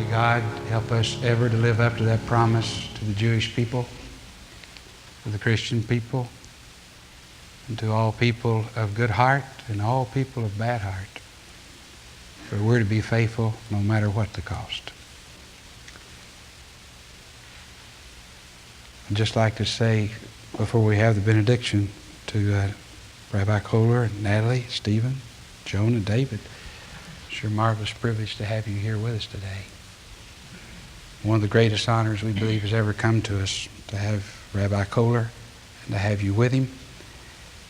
God help us ever to live up to that promise to the Jewish people, to the Christian people, and to all people of good heart and all people of bad heart. For we're to be faithful no matter what the cost. I'd just like to say, before we have the benediction, to Rabbi Kohler and Natalie, Stephen, Joan, and David, it's your marvelous privilege to have you here with us today. One of the greatest honors we believe has ever come to us, to have Rabbi Kohler and to have you with him.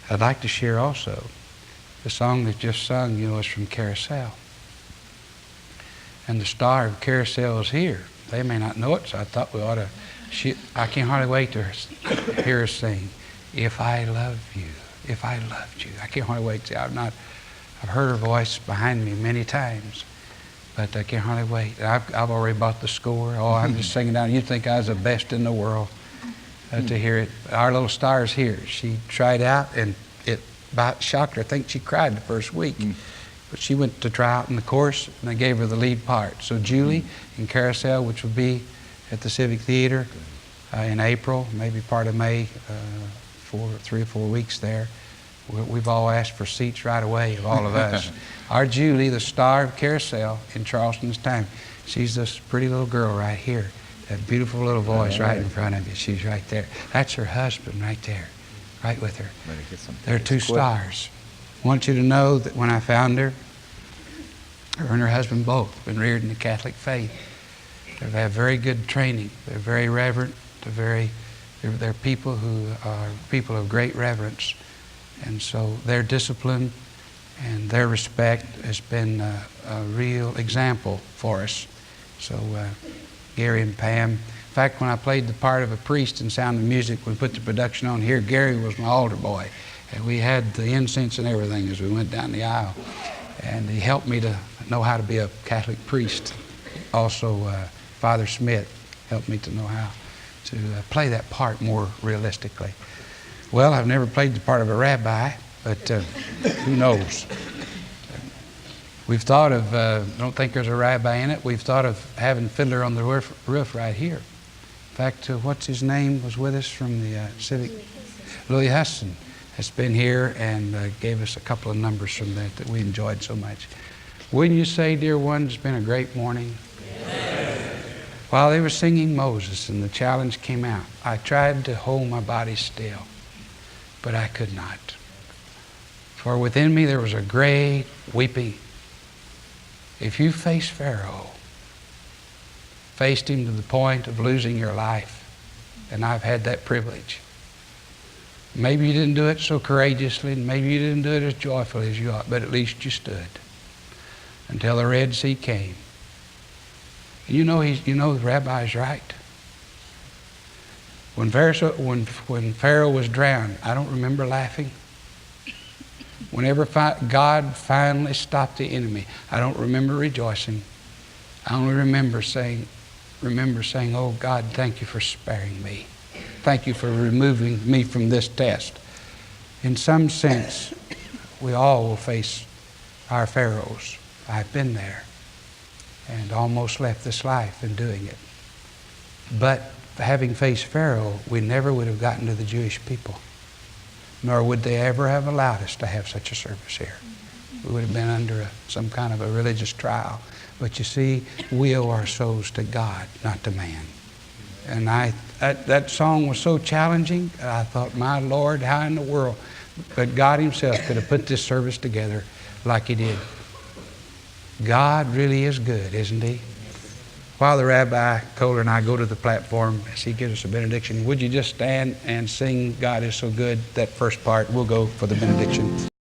I'd like to share also the song that just sung, is from Carousel. And the star of Carousel is here. They may not know it, so I thought we ought to. I can hardly wait to hear her sing, "If I Love You, If I Loved You." I can't hardly wait to. I've heard her voice behind me many times, but I can't hardly wait. I've already bought the score. Oh, I'm just singing down. You'd think I was the best in the world to hear it. Our little star's here. She tried out, and it about shocked her. I think she cried the first week. But she went to try out in the chorus, and they gave her the lead part. So Julie in Carousel, which will be at the Civic Theater in April, maybe part of May, 3 or 4 weeks there. We've all asked for seats right away, of all of us. Our Julie, the star of Carousel in Charleston's time, she's this pretty little girl right here. That beautiful little voice right in front of you. She's right there. That's her husband right there, right with her. There are 2 stars. I want you to know that when I found her and her husband both been reared in the Catholic faith. They've had very good training. They're very reverent. They're people who are people of great reverence. And so their discipline and their respect has been a real example for us. So Gary and Pam. In fact, when I played the part of a priest in Sound of Music, we put the production on here, Gary was my altar boy. And we had the incense and everything as we went down the aisle. And he helped me to know how to be a Catholic priest. Also, Father Smith helped me to know how to play that part more realistically. Well, I've never played the part of a rabbi, but who knows? We've thought of, I don't think there's a rabbi in it, we've thought of having Fiddler on the roof right here. In fact, what's his name was with us from the Civic? Louis Huston has been here and gave us a couple of numbers from that we enjoyed so much. Wouldn't you say, dear ones, it's been a great morning? Yes. While they were singing Moses and the challenge came out, I tried to hold my body still, but I could not. For within me there was a great weeping. If you face Pharaoh, faced him to the point of losing your life, and I've had that privilege. Maybe you didn't do it so courageously, and maybe you didn't do it as joyfully as you ought, but at least you stood until the Red Sea came. You know the rabbi's right. When Pharaoh was drowned, I don't remember laughing. Whenever God finally stopped the enemy, I don't remember rejoicing. I only remember saying, oh God, thank you for sparing me. Thank you for removing me from this test. In some sense, we all will face our Pharaohs. I've been there and almost left this life in doing it. But having faced Pharaoh, we never would have gotten to the Jewish people, nor would they ever have allowed us to have such a service here. We would have been under some kind of a religious trial. But you see, we owe our souls to God, not to man. And that song was so challenging, I thought, my Lord, how in the world? But God himself could have put this service together like he did. God really is good, isn't he? While the Rabbi Kohler and I go to the platform as he gives us a benediction, would you just stand and sing God is so good, that first part? We'll go for the benediction.